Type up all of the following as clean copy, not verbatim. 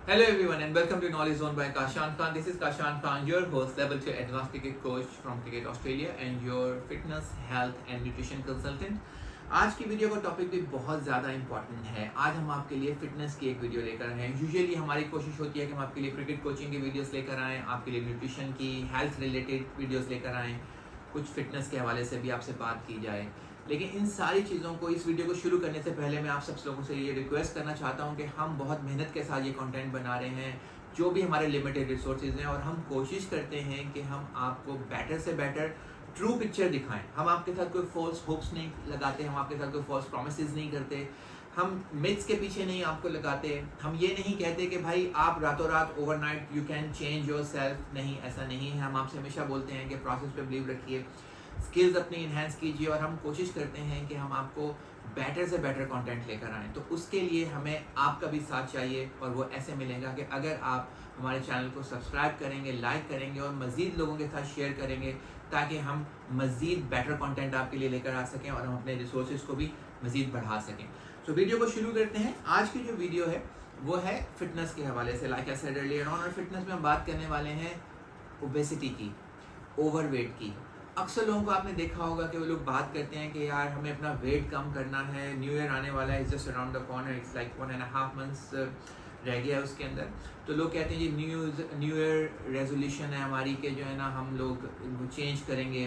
Hello everyone and welcome to Knowledge Zone by Kashan Khan. This is Kashan Khan, your host, level 2 advanced cricket coach from Cricket Australia and your fitness, health and nutrition consultant. आज की video का topic भी बहुत ज़्यादा important है। आज हम आपके लिए फिटनेस की एक वीडियो लेकर आए हैं। यूजुअली हमारी कोशिश होती है कि हम आपके लिए क्रिकेट कोचिंग की वीडियोस लेकर आएँ, आपके लिए न्यूट्रिशन की, हेल्थ रिलेटेड वीडियोस लेकर आएँ, कुछ फिटनेस के हवाले से भी आपसे बात की जाए। लेकिन इन सारी चीज़ों को, इस वीडियो को शुरू करने से पहले मैं आप सब लोगों से ये रिक्वेस्ट करना चाहता हूँ कि हम बहुत मेहनत के साथ ये कंटेंट बना रहे हैं, जो भी हमारे लिमिटेड रिसोर्सेज हैं, और हम कोशिश करते हैं कि हम आपको बेटर से बेटर ट्रू पिक्चर दिखाएं। हम आपके साथ कोई फॉल्स होप्स नहीं लगाते, हम आपके साथ कोई फॉल्स प्रोमिसेस नहीं करते, हम मिथ्स के पीछे नहीं आपको लगाते। हम ये नहीं कहते कि भाई आप रातों रात overnight you can change your self. नहीं, ऐसा नहीं है। हम आपसे हमेशा बोलते हैं कि प्रोसेस पे बिलीव रखिए, स्किल्स अपनी इन्हेंस कीजिए, और हम कोशिश करते हैं कि हम आपको बेटर से बेटर कंटेंट लेकर आएँ। तो उसके लिए हमें आपका भी साथ चाहिए, और वो ऐसे मिलेगा कि अगर आप हमारे चैनल को सब्सक्राइब करेंगे, लाइक करेंगे और मज़ीद लोगों के साथ शेयर करेंगे, ताकि हम मज़ीद बेटर कंटेंट आपके लिए लेकर आ सकें और हम अपने रिसोर्सेज को भी मज़ीद बढ़ा सकें। तो वीडियो को शुरू करते हैं। आज की जो वीडियो है वो है फिटनेस के हवाले से। Like I said earlier on, और फिटनेस में हम बात करने वाले हैं ओबेसिटी की, ओवरवेट की। अक्सर लोगों को आपने देखा होगा कि वो लोग बात करते हैं कि यार हमें अपना वेट कम करना है, न्यू ईयर आने वाला है, just around the corner, it's like 1.5 months रह गया है उसके अंदर। तो लोग कहते हैं जी न्यू ईयर रेजोल्यूशन है हमारी, के जो है ना हम लोग चेंज करेंगे,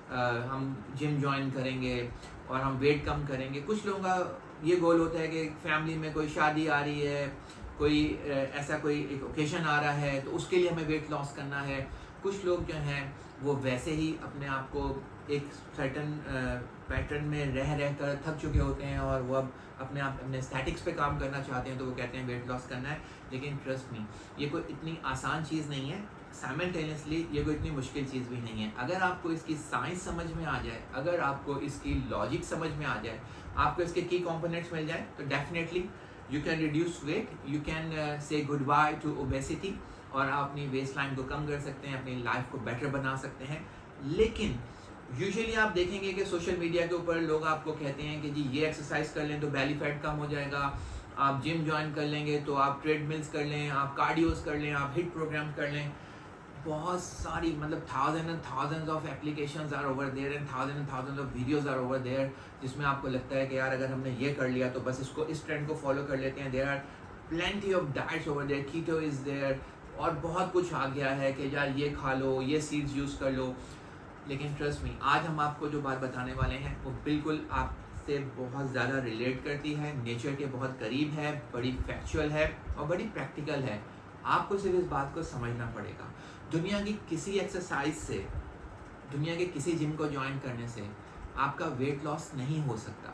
हम जिम ज्वाइन करेंगे और हम वेट कम करेंगे। कुछ लोगों का ये गोल होता है कि फैमिली में कोई शादी आ रही है, कोई ऐसा कोई एक ओकेशन आ रहा है, तो उसके लिए हमें वेट लॉस करना है। कुछ लोग जो हैं वो वैसे ही अपने आप को एक सर्टन पैटर्न में रह कर थक चुके होते हैं, और वो अब अपने स्टैटिक्स पे काम करना चाहते हैं, तो वो कहते हैं वेट लॉस करना है। लेकिन ट्रस्ट मी, ये कोई इतनी आसान चीज़ नहीं है। साइमल्टेनियसली ये कोई इतनी मुश्किल चीज़ भी नहीं है। अगर आपको इसकी साइंस समझ में आ जाए, अगर आपको इसकी लॉजिक समझ में आ जाए, आपको इसके की कंपोनेंट्स मिल जाए, तो definitely you can reduce weight, you can say goodbye to obesity, और आप अपनी वेस्ट लाइन को कम कर सकते हैं, अपनी लाइफ को बेटर बना सकते हैं। लेकिन यूजुअली आप देखेंगे कि सोशल मीडिया के ऊपर लोग आपको कहते हैं कि जी ये एक्सरसाइज कर लें तो बेली फैट कम हो जाएगा, आप जिम ज्वाइन कर लेंगे तो आप ट्रेडमिल्स कर लें, आप कार्डियोज कर लें, आप हिट प्रोग्राम कर लें। बहुत सारी, मतलब thousands of applications are over there and thousands of videos are over there, जिसमें आपको लगता है कि यार अगर हमने ये कर लिया तो बस इसको, इस ट्रेंड को फॉलो कर लेते हैं। There are plenty of diets over there, keto is there, और बहुत कुछ आ गया है कि यार ये खा लो, ये सीड्स यूज़ कर लो। लेकिन ट्रस्ट मी, आज हम आपको जो बात बताने वाले हैं वो बिल्कुल आपसे बहुत ज़्यादा रिलेट करती है, नेचर के बहुत करीब है, बड़ी फैक्चुअल है और बड़ी प्रैक्टिकल है। आपको सिर्फ इस बात को समझना पड़ेगा। दुनिया की किसी एक्सरसाइज से, दुनिया के किसी जिम को ज्वाइन करने से आपका वेट लॉस नहीं हो सकता।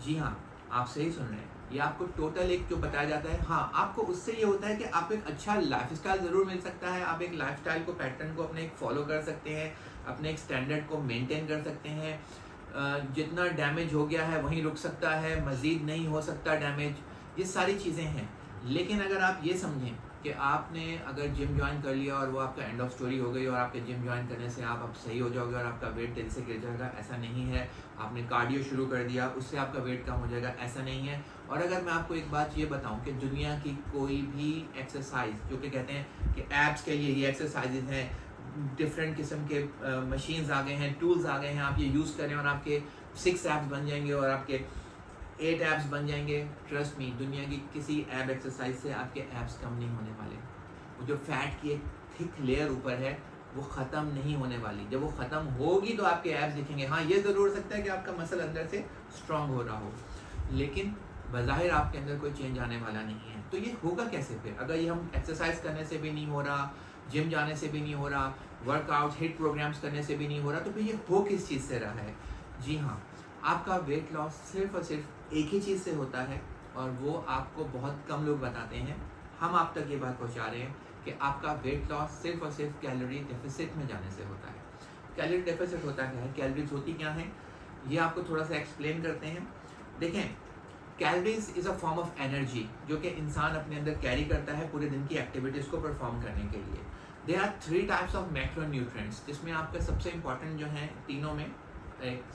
जी हाँ, आप सही सुन रहे हैं। ये आपको टोटल एक जो बताया जाता है, हाँ, आपको उससे ये होता है कि आपको एक अच्छा लाइफस्टाइल ज़रूर मिल सकता है। आप एक लाइफस्टाइल को, पैटर्न को अपने एक फॉलो कर सकते हैं, अपने एक स्टैंडर्ड को मेंटेन कर सकते हैं। जितना डैमेज हो गया है वहीं रुक सकता है, मज़ीद नहीं हो सकता डैमेज। ये सारी चीज़ें हैं। लेकिन अगर आप ये समझें कि आपने अगर जिम ज्वाइन कर लिया और वो आपका एंड ऑफ स्टोरी हो गई, और आपके जिम ज्वाइन करने से आप अब सही हो जाओगे और आपका वेट तेज़ी से गिर जाएगा, ऐसा नहीं है। आपने कार्डियो शुरू कर दिया, उससे आपका वेट कम हो जाएगा, ऐसा नहीं है। और अगर मैं आपको एक बात ये बताऊं कि दुनिया की कोई भी एक्सरसाइज, जो कि कहते हैं कि एब्स के लिए ये एक्सरसाइजेज हैं, डिफरेंट किस्म के मशीन्स आ गए हैं, टूल्स आ गए हैं, आप ये यूज़ करें और आपके 6 एब्स बन जाएंगे और आपके 8 एब्स बन जाएंगे। ट्रस्ट मी, दुनिया की किसी एब एक्सरसाइज से आपके एब्स कम नहीं होने वाले। वो जो फैट की एक थिक लेयर ऊपर है वो ख़त्म नहीं होने वाली। जब वो ख़त्म होगी तो आपके एब्स दिखेंगे। हाँ, ये ज़रूर हो सकता है कि आपका मसल अंदर से स्ट्रांग हो रहा हो, लेकिन बज़ाहिर आपके अंदर कोई चेंज आने वाला नहीं है। तो ये होगा कैसे फिर? अगर ये हम एक्सरसाइज करने से भी नहीं हो रहा, जिम जाने से भी नहीं हो रहा, वर्कआउट हिट प्रोग्राम्स करने से भी नहीं हो रहा, तो फिर ये हो किस चीज़ से रहा है? जी हाँ, आपका वेट लॉस सिर्फ और सिर्फ एक ही चीज़ से होता है, और वो आपको बहुत कम लोग बताते हैं। हम आप तक ये बात पहुंचा रहे हैं कि आपका वेट लॉस सिर्फ और सिर्फ कैलोरी डेफिसिट में जाने से होता है। कैलोरी डेफिसिट होता क्या है, कैलोरीज होती क्या हैं, ये आपको थोड़ा सा एक्सप्लेन करते हैं। देखें, calories is a form of energy जो कि इंसान अपने अंदर कैरी करता है पूरे दिन की एक्टिविटीज़ को परफॉर्म करने के लिए। There are 3 types of macronutrients, जिसमें आपका सबसे इंपॉर्टेंट जो है, तीनों में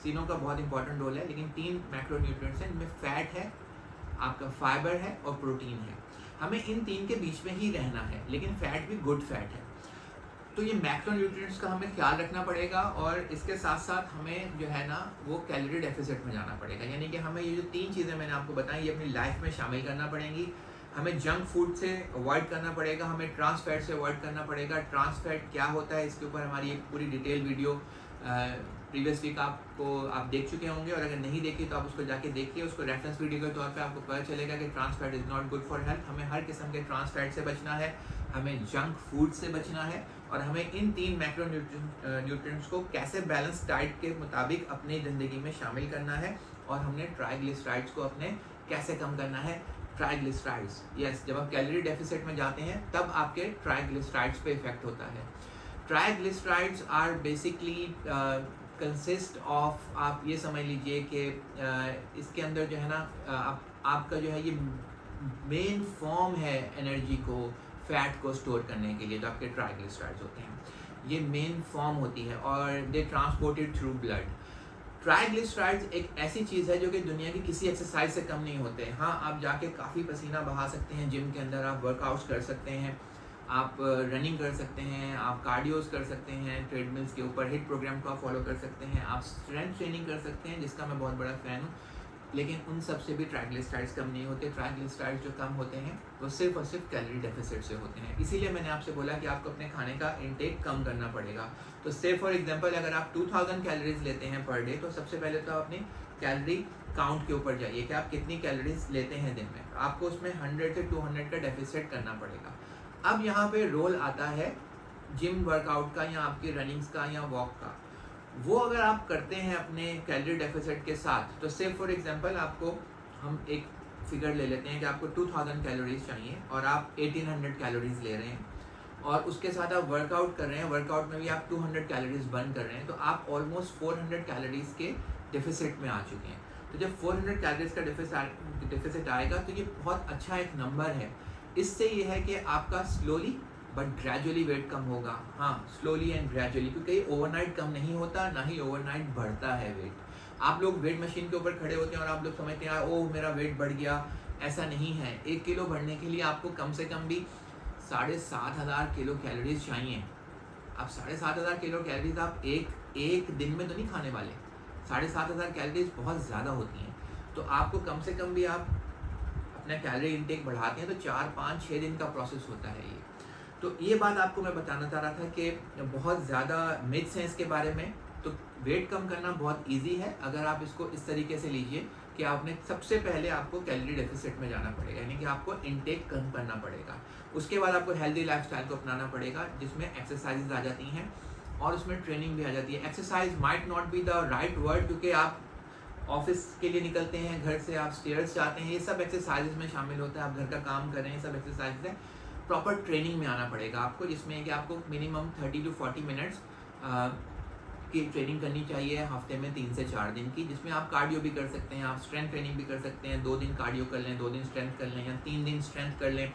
तीनों का बहुत इंपॉर्टेंट रोल है, लेकिन 3 मैक्रोन्यूट्रिएंट्स हैं, इनमें फैट है, आपका फाइबर है और प्रोटीन है। हमें इन तीन के बीच में ही रहना है, लेकिन फैट भी गुड फैट है। तो ये मैक्रोन्यूट्रिएंट्स का हमें ख्याल रखना पड़ेगा, और इसके साथ साथ हमें जो है ना वो कैलोरी डेफिसिट में जाना पड़ेगा। यानी कि हमें ये जो तीन चीज़ें मैंने आपको बताई ये अपनी लाइफ में शामिल करना पड़ेंगी। हमें जंक फूड से अवॉइड करना पड़ेगा, हमें ट्रांस फैट से अवॉइड करना पड़ेगा। ट्रांस फैट क्या होता है इसके ऊपर हमारी एक पूरी डिटेल वीडियो प्रीवियस वीक आप देख चुके होंगे, और अगर नहीं देखी तो आप उसको जाके देखिए। उसको रेफरेंस वीडियो के तौर पे आपको पता चलेगा कि trans fat is not good for health. हमें हर किस्म के ट्रांस फैट से बचना है, हमें जंक फूड से बचना है, और हमें इन तीन मैक्रो न्यूट्रिएंट्स को कैसे बैलेंस डाइट के मुताबिक अपनी ज़िंदगी में शामिल करना है, और हमने ट्राइग्लिसराइड्स को अपने कैसे कम करना है। ट्राइग्लिसराइड्स, यस, जब आप कैलोरी डेफिसिट में जाते हैं तब आपके ट्राइग्लिसराइड्स पे इफेक्ट होता है। Triglycerides are basically consist of, आप ये समझ लीजिए कि इसके अंदर जो है ना आपका जो है ये मेन फॉर्म है एनर्जी को, फैट को स्टोर करने के लिए। जो आपके ट्राइग्लिसराइड्स होते हैं ये मेन फॉर्म होती है, और दे ट्रांसपोर्टेड थ्रू ब्लड। ट्राइग्लिसराइड्स एक ऐसी चीज़ है जो कि दुनिया की किसी एक्सरसाइज से कम नहीं होते। हाँ, आप जाके काफ़ी पसीना बहा सकते हैं जिम के अंदर, आप वर्कआउट्स कर सकते हैं, आप रनिंग कर सकते हैं, आप कार्डियोज कर सकते हैं ट्रेडमिल्स के ऊपर, हिट प्रोग्राम को आप फॉलो कर सकते हैं, आप स्ट्रेंथ ट्रेनिंग कर सकते हैं जिसका मैं बहुत बड़ा फ़ैन हूँ, लेकिन उन सब से भी ट्राइग्लिसराइड्स कम नहीं होते। ट्राइग्लिसराइड्स जो कम होते हैं वो सिर्फ और सिर्फ कैलोरी डेफिसिट से होते हैं। इसीलिए मैंने आपसे बोला कि आपको अपने खाने का इंटेक कम करना पड़ेगा। तो से फॉर एग्जांपल अगर आप 2000 कैलोरीज लेते हैं पर डे, तो सबसे पहले तो आप अपनी कैलोरी काउंट के ऊपर जाइए कि आप कितनी कैलोरीज लेते हैं दिन में। आपको उसमें 100 से 200 का डेफिसिट करना पड़ेगा। अब यहाँ पे रोल आता है जिम वर्कआउट का, या आपकी रनिंग्स का, या वॉक का। वो अगर आप करते हैं अपने कैलोरी डेफिसिट के साथ, तो से फॉर एग्जांपल आपको हम एक फिगर ले लेते हैं कि आपको 2000 कैलोरीज चाहिए और आप 1800 कैलोरीज ले रहे हैं, और उसके साथ आप वर्कआउट कर रहे हैं, वर्कआउट में भी आप 200 कैलोरीज बर्न कर रहे हैं, तो आप ऑलमोस्ट 400 कैलोरीज के डेफिसिट में आ चुके हैं। तो जब 400 कैलोरीज का डेफिसिट आएगा तो ये बहुत अच्छा एक नंबर है। इससे ये है कि आपका स्लोली बट ग्रेजुअली वेट कम होगा। हाँ, स्लोली एंड ग्रेजुअली, क्योंकि ओवरनाइट कम नहीं होता, ना ही ओवरनाइट बढ़ता है वेट। आप लोग वेट मशीन के ऊपर खड़े होते हैं और आप लोग समझते हैं ओह मेरा वेट बढ़ गया, ऐसा नहीं है। 1 किलो बढ़ने के लिए आपको कम से कम भी 7500 किलो कैलोरीज चाहिए। अब 7500 किलो कैलोरीज आप एक दिन में तो नहीं खाने वाले। 7500 कैलोरीज बहुत ज़्यादा होती हैं, तो आपको कम से कम भी आप अपना कैलोरी इंटेक बढ़ाते हैं तो 4, 5, 6 दिन का प्रोसेस होता है ये। तो ये बात आपको मैं बताना चाह रहा था कि बहुत ज़्यादा मिथ्स हैं इसके बारे में। तो वेट कम करना बहुत इजी है अगर आप इसको इस तरीके से लीजिए कि आपने सबसे पहले आपको कैलोरी डेफिसिट में जाना पड़ेगा, यानी कि आपको इंटेक कम करना पड़ेगा। उसके बाद आपको हेल्दी लाइफस्टाइल को अपनाना पड़ेगा जिसमें एक्सरसाइजेज आ जाती हैं और उसमें ट्रेनिंग भी आ जाती है। Exercise might not be the right word, क्योंकि आप ऑफिस के लिए निकलते हैं, घर से आप स्टेयर्स जाते हैं, ये सब एक्सरसाइजेज में शामिल होता है। आप घर का काम कर रहे हैं, सब एक्सरसाइज है। प्रॉपर ट्रेनिंग में आना पड़ेगा आपको, जिसमें कि आपको मिनिमम 30 to 40 मिनट्स की ट्रेनिंग करनी चाहिए हफ्ते में 3 से 4 दिन की, जिसमें आप कार्डियो भी कर सकते हैं, आप स्ट्रेंथ ट्रेनिंग भी कर सकते हैं। 2 दिन कार्डियो कर लें, 2 दिन स्ट्रेंथ कर लें, या 3 दिन स्ट्रेंथ कर लें,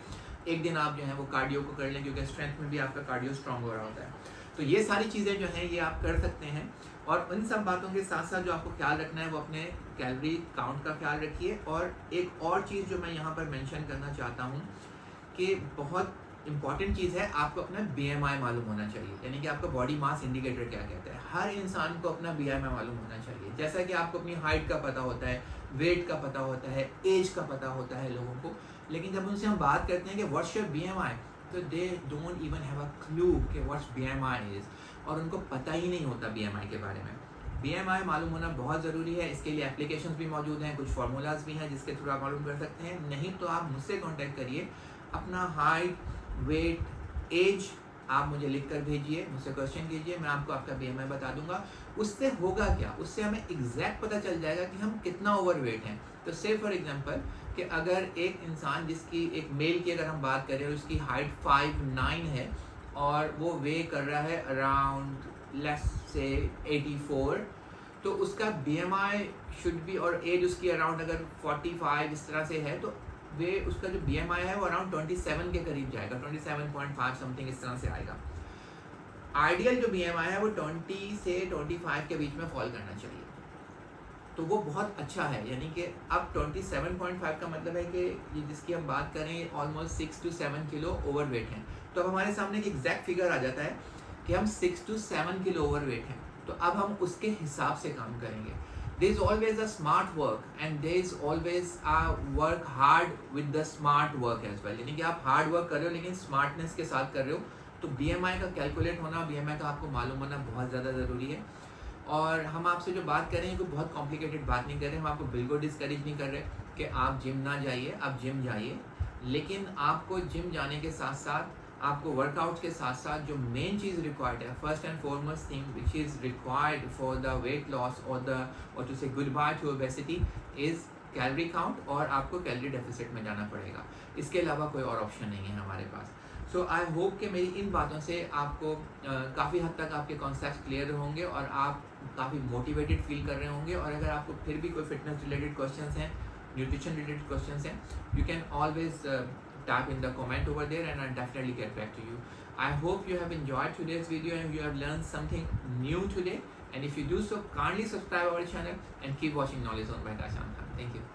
1 दिन आप जो है वो कार्डियो को कर लें, क्योंकि स्ट्रेंथ में भी आपका कार्डियो स्ट्रॉन्ग हो रहा होता है। तो ये सारी चीज़ें जो हैं ये आप कर सकते हैं। और उन सब बातों के साथ साथ जो आपको ख्याल रखना है वो अपने कैलोरी काउंट का ख्याल रखिए। और एक और चीज़ जो मैं यहाँ पर मेंशन करना चाहता हूँ कि बहुत इंपॉर्टेंट चीज़ है, आपको अपना BMI मालूम होना चाहिए, यानी कि आपका बॉडी मास इंडिकेटर क्या कहता है। हर इंसान को अपना BMI मालूम होना चाहिए। जैसा कि आपको अपनी हाइट का पता होता है, वेट का पता होता है, एज का पता होता है लोगों को, लेकिन जब उनसे हम बात करते हैं कि व्हाट्स योर BMI, तो they don't even have a clue कि व्हाट्स BMI इज़, और उनको पता ही नहीं होता BMI के बारे में। BMI मालूम होना बहुत ज़रूरी है। इसके लिए एप्लीकेशंस भी मौजूद हैं, कुछ फार्मूलाज भी हैं जिसके थ्रू आप मालूम कर सकते हैं। नहीं तो आप मुझसे कांटेक्ट करिए, अपना हाइट, वेट, एज आप मुझे लिख कर भेजिए, मुझसे क्वेश्चन कीजिए, मैं आपको आपका BMI बता दूंगा। उससे होगा क्या, उससे हमें एग्जैक्ट पता चल जाएगा कि हम कितना ओवरवेट हैं। तो से फॉर एग्जांपल कि अगर एक इंसान जिसकी, एक मेल की अगर हम बात करें और उसकी हाइट 5'9" है और वो वे कर रहा है अराउंड लेट्स से 84, तो उसका BMI शुड बी, और एज उसकी अराउंड अगर 45 इस तरह से है, तो वे उसका जो BMI है वो अराउंड 27 के करीब जाएगा, 27.5 समथिंग इस तरह से आएगा। आइडियल जो BMI है वो 20 से 25 के बीच में फॉल करना चाहिए। तो वो बहुत अच्छा है। यानी कि अब 27.5 का मतलब है कि ये जिसकी हम बात करें ऑलमोस्ट 6 to 7 किलो ओवरवेट हैं। तो अब हमारे सामने एक एग्जैक्ट फिगर आ जाता है कि हम 6 to 7 किलो ओवरवेट हैं, तो अब हम उसके हिसाब से काम करेंगे। There is always a smart work and there is always a work hard with the smart work as well। यानी कि आप हार्ड वर्क कर रहे हो लेकिन स्मार्टनेस के साथ कर रहे हो। तो BMI का कैलकुलेट होना, BMI का आपको मालूम होना बहुत ज़्यादा ज़रूरी है। और हम आपसे जो बात कर रहे हैं कोई बहुत कॉम्प्लिकेटेड बात नहीं कर रहे, हम आपको बिल्कुल डिस्करेज नहीं कर रहे कि आप जिम ना जाइए, आप जिम जाइए। लेकिन आपको जिम जाने के साथ साथ, आपको वर्कआउट के साथ साथ जो मेन चीज़ रिक्वायर्ड है, first and foremost thing which is required for the weight loss और टू से goodbye to obesity is calorie count, और आपको कैलोरी डेफिसिट में जाना पड़ेगा। इसके अलावा कोई और ऑप्शन नहीं है हमारे पास। सो आई होप कि मेरी इन बातों से आपको काफ़ी हद तक आपके कॉन्सेप्ट क्लियर होंगे और आप काफ़ी मोटिवेटेड फील कर रहे होंगे। और अगर आपको फिर भी कोई फिटनेस रिलेटेड क्वेश्चंस हैं, न्यूट्रिशन रिलेटेड क्वेश्चंस हैं, you can always type in the comment over there and I'll definitely get back to you. I hope you have enjoyed today's video and you have learned something new today, and if you do so, kindly subscribe our channel and keep watching Knowledge Zone by Kashan Khan. Thank you.